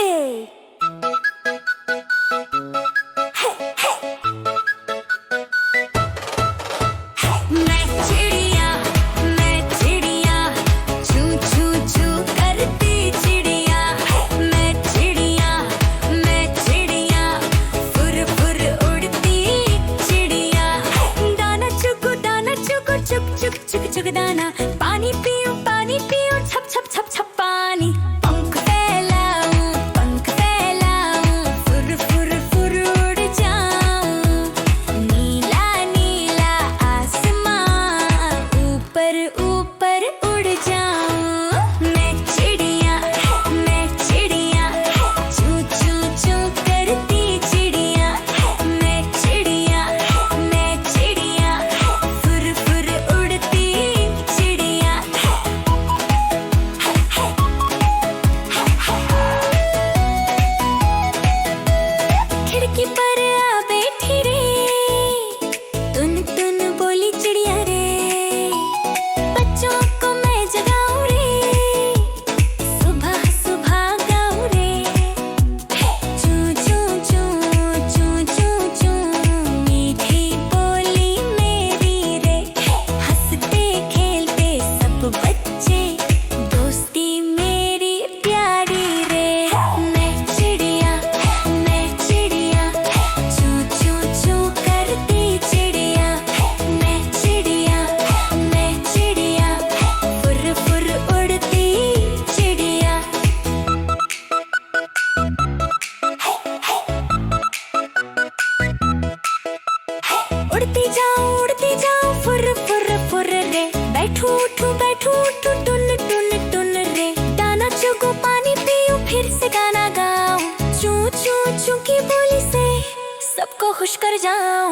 Hey, मैं चिड़िया चू चू चू करती चिड़िया। मैं चिड़िया फुर फुर उड़ती चिड़िया। दाना चुगू चुग चुग चुग चुग दाना। पानी पीऊं छप छप छप छप पानी। पंख फैलाऊं फुर फुर फुर उड़ जाऊं। नीला नीला आसमां ऊपर ऊपर उड़ जाऊं। मैं चिड़िया चू चू चू करती चिड़िया। मैं चिड़िया फुर फुर उड़ती चिड़िया। खिड़की पर आ बैठी रे, तुन तुन बोली चिड़िया रे। बच्चों को मैं जगाऊं रे, सुबह सुबह गाऊं रे। चू चू चू चू चू चू मीठी बोली मेरी रे। हंसते खेलते सब बच्चे, दोस्ती मेरी प्यारी रे। मैं चिड़िया चू चू चू करती चिड़िया। मैं चिड़िया फुर फुर उड़ती चिड़िया। उड़ती जाऊं फुर फुर फुर रे। बैठू उठू टुन टुन टुन रे। दाना चुगो पानी पीऊं फिर से गाना गाऊं। चू चू चू की बोली से सबको खुश कर जाऊं।